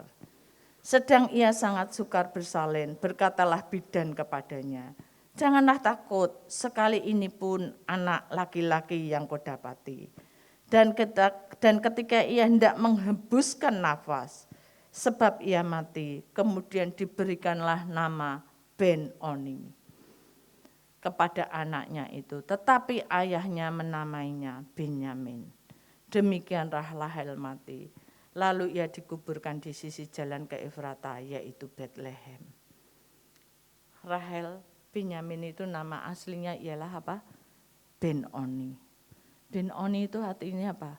Sedang ia sangat sukar bersalin, berkatalah bidan kepadanya, janganlah takut, sekali ini pun anak laki-laki yang kau dapati. Dan ketika ia hendak menghembuskan nafas, sebab ia mati, kemudian diberikanlah nama Ben-Oni kepada anaknya itu. Tetapi ayahnya menamainya Benyamin. Demikianlah Rahel mati. Lalu ia dikuburkan di sisi jalan ke Efrata, yaitu Bethlehem. Rahel, Benyamin itu nama aslinya ialah apa? Ben-Oni. Ben-Oni itu artinya apa?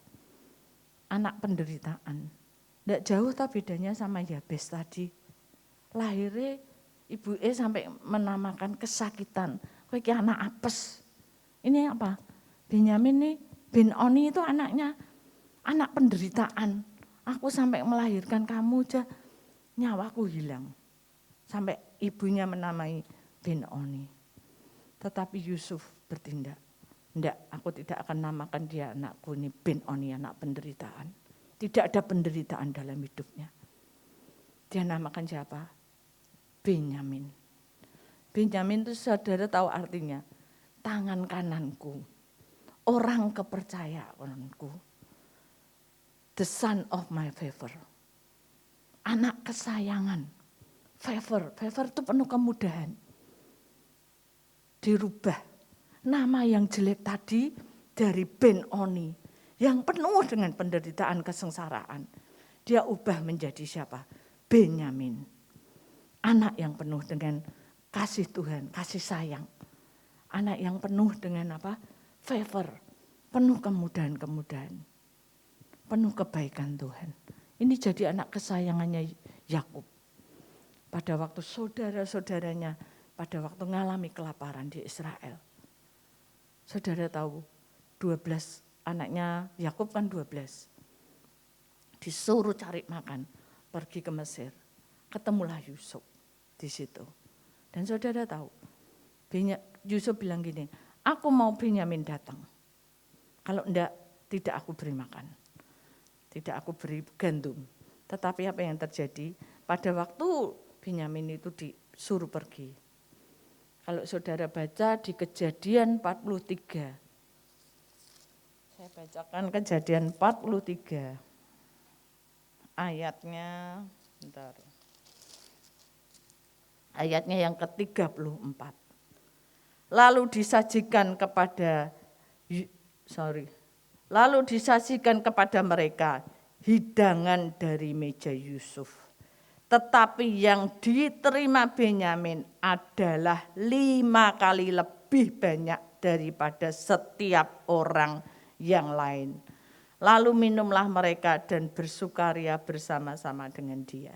Anak penderitaan. Tidak jauh tak bedanya sama Yabes tadi. Lahirnya ibu sampai menamakan kesakitan. Kowe iki anak apes. Ini apa? Benyamin nih, Ben-Oni itu anaknya anak penderitaan. Aku sampai melahirkan kamu aja nyawaku hilang. Sampai ibunya menamai Ben-Oni. Tetapi Yusuf bertindak. Enggak, aku tidak akan namakan dia anakku ini Ben-Oni, anak penderitaan. Tidak ada penderitaan dalam hidupnya. Dia namakan siapa? Benyamin. Benyamin itu saudara tahu artinya, tangan kananku, orang kepercayaanku, the son of my favor, anak kesayangan, favor itu penuh kemudahan. Dirubah. Nama yang jelek tadi dari Ben-Oni yang penuh dengan penderitaan kesengsaraan. Dia ubah menjadi siapa? Benyamin. Anak yang penuh dengan kasih Tuhan, kasih sayang. Anak yang penuh dengan apa? Favor. Penuh kemudahan-kemudahan. Penuh kebaikan Tuhan. Ini jadi anak kesayangannya Yakub. Pada waktu saudara-saudaranya, pada waktu mengalami kelaparan di Israel. Saudara tahu 12 anaknya Yakub kan 12. Disuruh cari makan, pergi ke Mesir. Ketemulah Yusuf di situ. Dan saudara tahu, Yusuf bilang gini, aku mau Benyamin datang. Kalau enggak, tidak aku beri makan. Tidak aku beri gandum. Tetapi apa yang terjadi? Pada waktu Benyamin itu disuruh pergi. Kalau saudara baca di Kejadian 43. Saya bacakan Kejadian 43. Ayatnya, bentar. Ayatnya yang ke-34. Lalu disajikan kepada mereka hidangan dari meja Yusuf. Tetapi yang diterima Benyamin adalah 5 kali lebih banyak daripada setiap orang yang lain. Lalu minumlah mereka dan bersukaria bersama-sama dengan dia.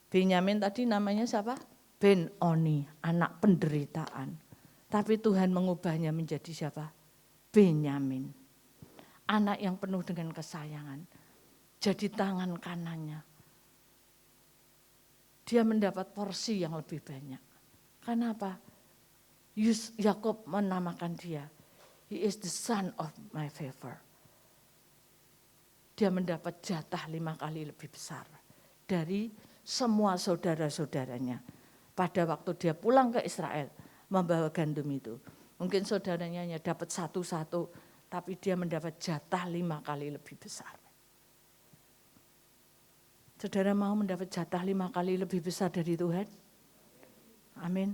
Benyamin tadi namanya siapa? Ben-Oni, anak penderitaan. Tapi Tuhan mengubahnya menjadi siapa? Benyamin. Anak yang penuh dengan kesayangan. Jadi tangan kanannya. Dia mendapat porsi yang lebih banyak. Kenapa? Yakub menamakan dia, he is the son of my favor. Dia mendapat jatah 5 kali lebih besar dari semua saudara-saudaranya. Pada waktu dia pulang ke Israel membawa gandum itu. Mungkin saudaranya hanya dapat satu-satu, tapi dia mendapat jatah 5 kali lebih besar. Saudara mau mendapat jatah 5 kali lebih besar dari Tuhan? Amin.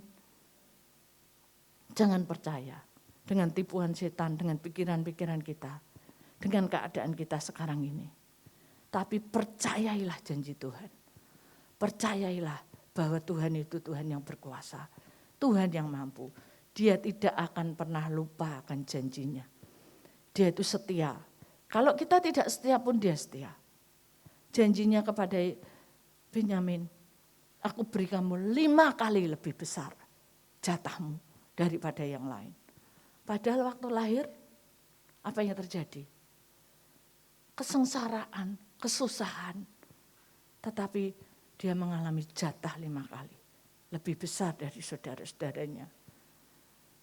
Jangan percaya dengan tipuan setan, dengan pikiran-pikiran kita, dengan keadaan kita sekarang ini. Tapi percayailah janji Tuhan. Percayailah bahwa Tuhan itu Tuhan yang berkuasa. Tuhan yang mampu. Dia tidak akan pernah lupa akan janjinya. Dia itu setia. Kalau kita tidak setia pun dia setia. Janjinya kepada Benyamin, aku beri kamu 5 kali lebih besar jatahmu daripada yang lain. Padahal waktu lahir, apa yang terjadi? Kesengsaraan, kesusahan. Tetapi dia mengalami jatah 5 kali. Lebih besar dari saudara-saudaranya.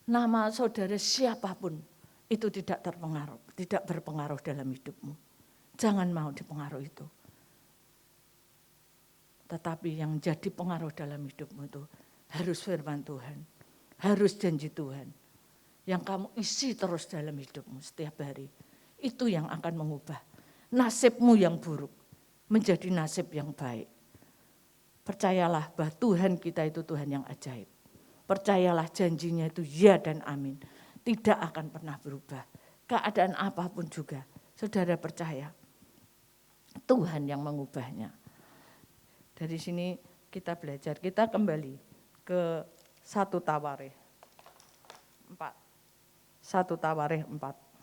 Nama saudara siapapun itu tidak berpengaruh dalam hidupmu. Jangan mau dipengaruhi itu. Tetapi yang jadi pengaruh dalam hidupmu itu harus firman Tuhan. Harus janji Tuhan. Yang kamu isi terus dalam hidupmu setiap hari. Itu yang akan mengubah nasibmu yang buruk menjadi nasib yang baik. Percayalah bahwa Tuhan kita itu Tuhan yang ajaib. Percayalah janjinya itu ya dan amin. Tidak akan pernah berubah. Keadaan apapun juga. Saudara percaya. Tuhan yang mengubahnya. Dari sini kita belajar. Kita kembali ke 1 Tawarikh 4. 1 Tawarikh 4.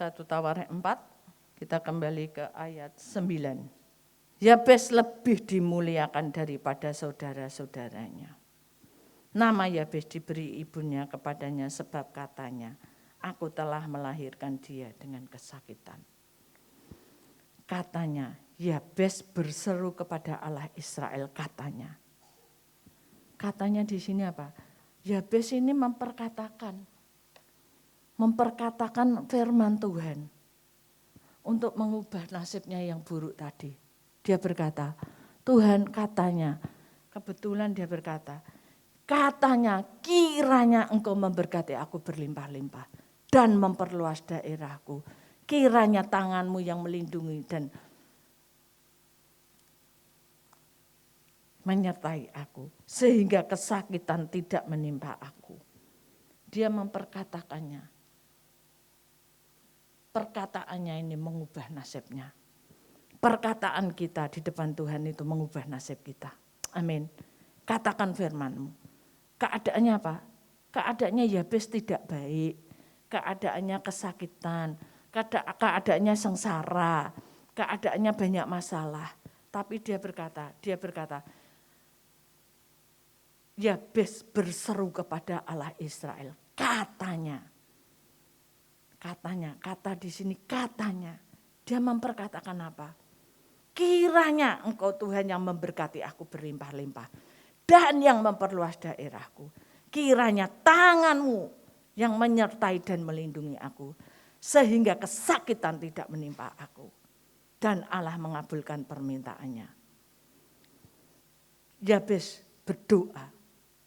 Satu Tawarikh 4, kita kembali ke ayat 9. Yabes lebih dimuliakan daripada saudara-saudaranya. Nama Yabes diberi ibunya kepadanya sebab katanya, aku telah melahirkan dia dengan kesakitan. Katanya, Yabes berseru kepada Allah Israel, katanya. Katanya di sini apa? Yabes ini memperkatakan firman Tuhan untuk mengubah nasibnya yang buruk tadi. Dia berkata, Tuhan katanya, kebetulan dia berkata, katanya kiranya engkau memberkati aku berlimpah-limpah dan memperluas daerahku. Kiranya tanganmu yang melindungi dan menyertai aku sehingga kesakitan tidak menimpa aku. Dia memperkatakannya. Perkataannya ini mengubah nasibnya. Perkataan kita di depan Tuhan itu mengubah nasib kita. Amin. Katakan firman-Mu. Keadaannya apa? Keadaannya Yabes tidak baik. Keadaannya kesakitan. Keadaannya sengsara. Keadaannya banyak masalah. Tapi dia berkata, Yabes berseru kepada Allah Israel. Katanya, kata di sini katanya. Dia memperkatakan apa? Kiranya engkau Tuhan yang memberkati aku berlimpah-limpah. Dan yang memperluas daerahku. Kiranya tanganmu yang menyertai dan melindungi aku. Sehingga kesakitan tidak menimpa aku. Dan Allah mengabulkan permintaannya. Yabes berdoa.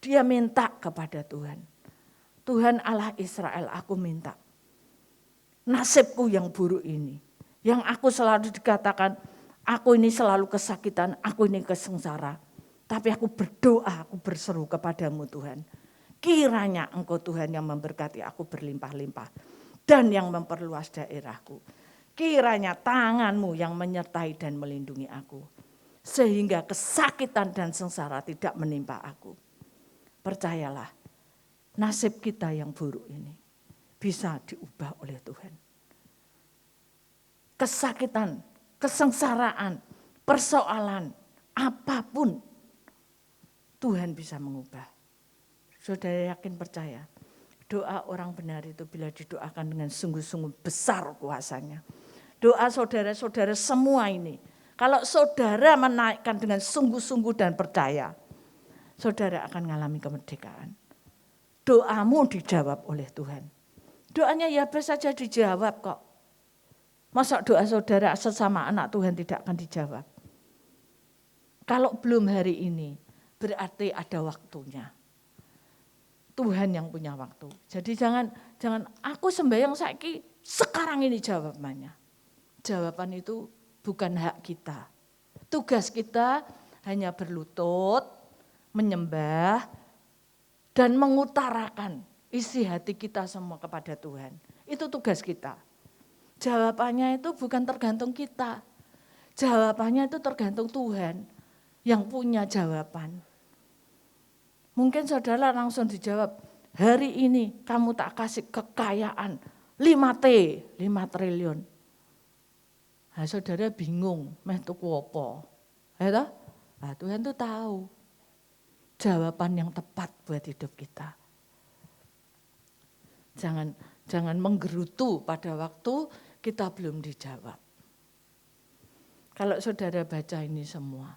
Dia minta kepada Tuhan. Tuhan Allah Israel, aku minta. Nasibku yang buruk ini, Yang aku selalu dikatakan, aku ini selalu kesakitan, aku ini kesengsara. Tapi aku berdoa, aku berseru kepadamu Tuhan. Kiranya Engkau Tuhan yang memberkati aku berlimpah-limpah. Dan yang memperluas daerahku. Kiranya tangan-Mu yang menyertai dan melindungi aku. Sehingga kesakitan dan sengsara tidak menimpa aku. Percayalah, nasib kita yang buruk ini bisa diubah oleh Tuhan. Kesakitan, kesengsaraan, persoalan, apapun Tuhan bisa mengubah. Saudara yakin percaya, doa orang benar itu bila didoakan dengan sungguh-sungguh besar kuasanya. Doa saudara-saudara semua ini, kalau saudara menaikkan dengan sungguh-sungguh dan percaya, saudara akan mengalami kemerdekaan. Doamu dijawab oleh Tuhan. Doanya Yabes saja dijawab kok. Masa doa saudara sesama anak Tuhan tidak akan dijawab? Kalau belum hari ini, berarti ada waktunya. Tuhan yang punya waktu. Jadi jangan aku sembahyang saiki sekarang ini jawabannya. Jawaban itu bukan hak kita. Tugas kita hanya berlutut, menyembah, dan mengutarakan isi hati kita semua kepada Tuhan. Itu tugas kita. Jawabannya itu bukan tergantung kita. Jawabannya itu tergantung Tuhan yang punya jawaban. Mungkin saudara langsung dijawab, hari ini kamu tak kasih kekayaan 5 triliun. Nah, saudara bingung, meh tuku apa? Ya, nah, Tuhan tuh tahu jawaban yang tepat buat hidup kita. Jangan menggerutu pada waktu kita belum dijawab. Kalau saudara baca ini semua,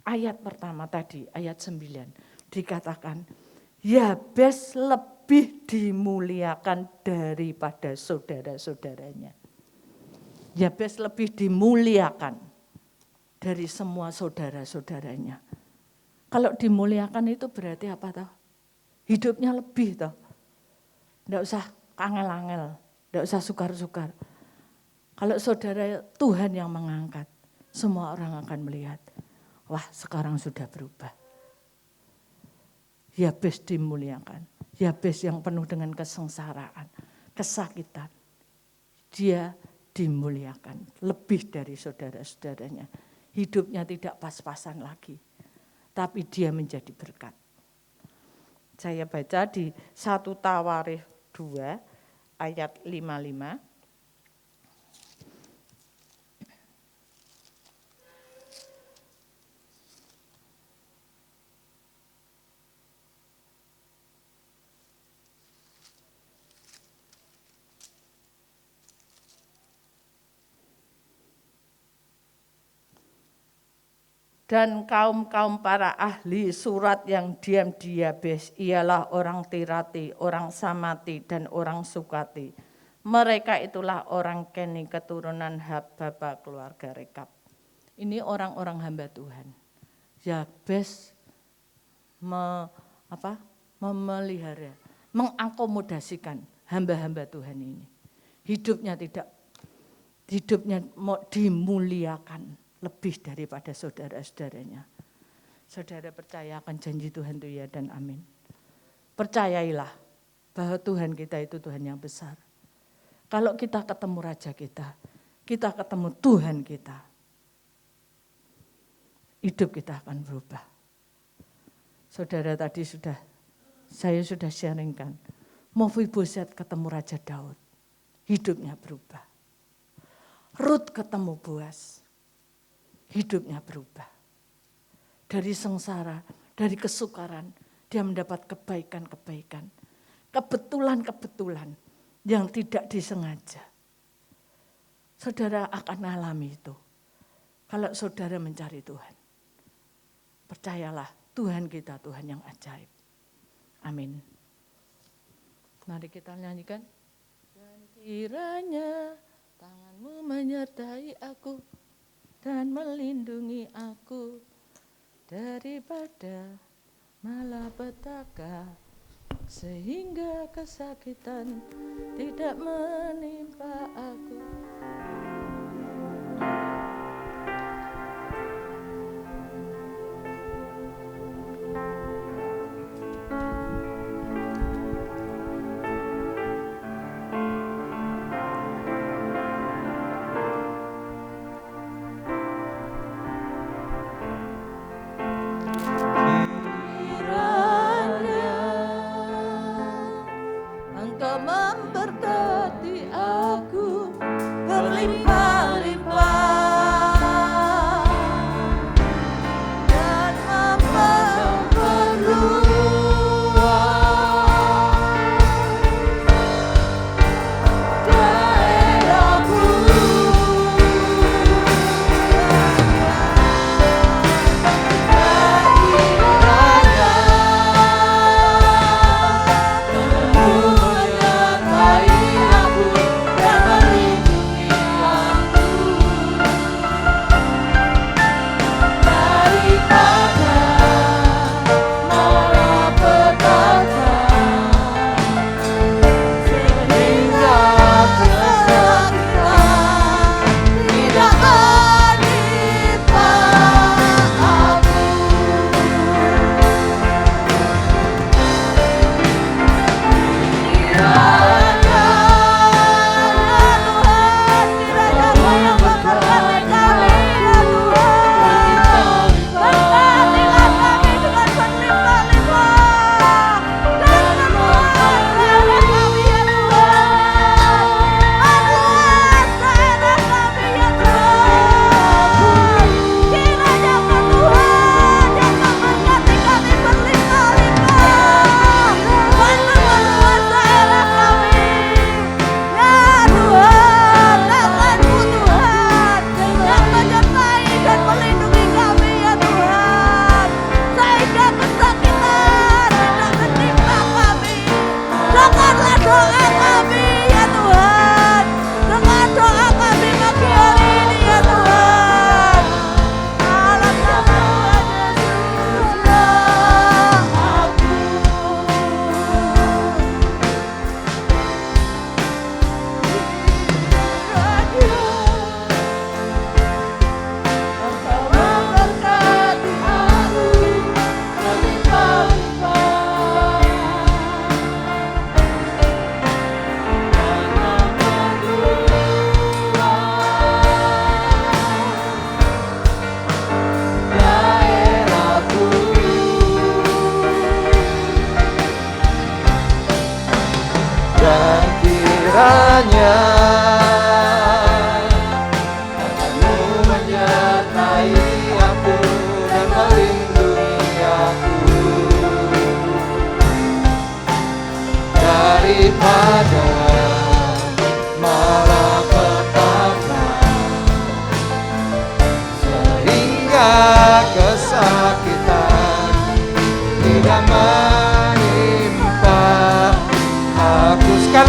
ayat pertama tadi, ayat 9, dikatakan, Yabes lebih dimuliakan daripada saudara-saudaranya. Yabes lebih dimuliakan dari semua saudara-saudaranya. Kalau dimuliakan itu berarti apa toh? Hidupnya lebih toh. Tidak usah angel-angel, tidak usah sukar-sukar. Kalau saudara Tuhan yang mengangkat, semua orang akan melihat, wah sekarang sudah berubah. Yabes dimuliakan, Yabes yang penuh dengan kesengsaraan, kesakitan. Dia dimuliakan lebih dari saudara-saudaranya. Hidupnya tidak pas-pasan lagi, tapi dia menjadi berkat. Saya baca di 1 Tawarikh 2 ayat 55. Dan kaum-kaum para ahli surat yang diam di Yabes ialah orang Tirati, orang Samati, dan orang Sukati. Mereka itulah orang Keni keturunan Hababa keluarga Rekab. Ini orang-orang hamba Tuhan. Yabes memelihara, mengakomodasikan hamba-hamba Tuhan ini. Hidupnya dimuliakan lebih daripada saudara-saudaranya. Saudara percaya akan janji Tuhan itu ya dan amin. Percayailah bahwa Tuhan kita itu Tuhan yang besar. Kalau kita ketemu Raja kita ketemu Tuhan kita, hidup kita akan berubah. Saudara tadi saya sudah sharingkan, Mephiboset ketemu Raja Daud, hidupnya berubah. Rut ketemu Boas, hidupnya berubah. Dari sengsara, dari kesukaran, dia mendapat kebaikan-kebaikan. Kebetulan-kebetulan yang tidak disengaja. Saudara akan alami itu. Kalau saudara mencari Tuhan. Percayalah, Tuhan kita Tuhan yang ajaib. Amin. Mari kita nyanyikan. Dan kiranya tangan-Mu menyertai aku dan melindungi aku daripada malapetaka, sehingga kesakitan tidak menimpa aku. Kau memberkati aku berlimpah-limpah dan memperluas daerahku.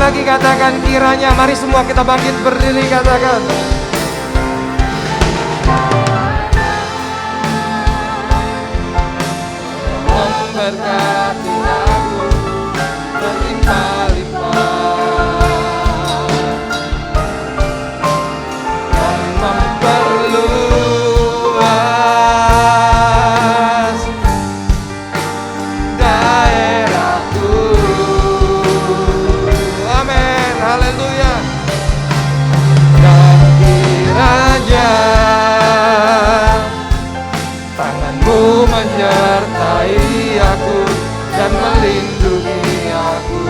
lagi katakan kiranya. Mari semua kita bangkit berdiri, katakan. Memberkati aku berlimpah-limpah dan memperluas daerahku. Amin, haleluya. Dan kiranya tanganmu menyertai aku dan melindungi aku.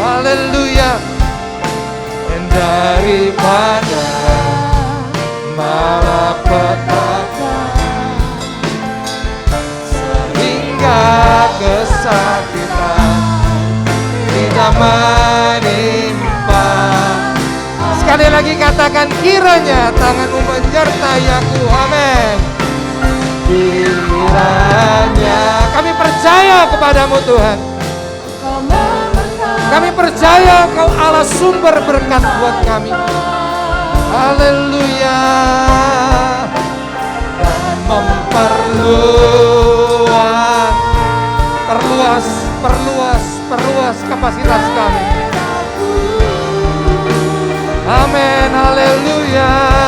Haleluya. Dan daripada malapetaka sehingga kesakitan tidak menimpa. Sekali lagi katakan, kiranya tanganmu menyertai aku. Amin. Kiranya kami percaya kepadamu Tuhan. Kami percaya Kau Allah sumber berkat buat kami. Haleluya. Dan perluas kapasitas kami. Amin, haleluya.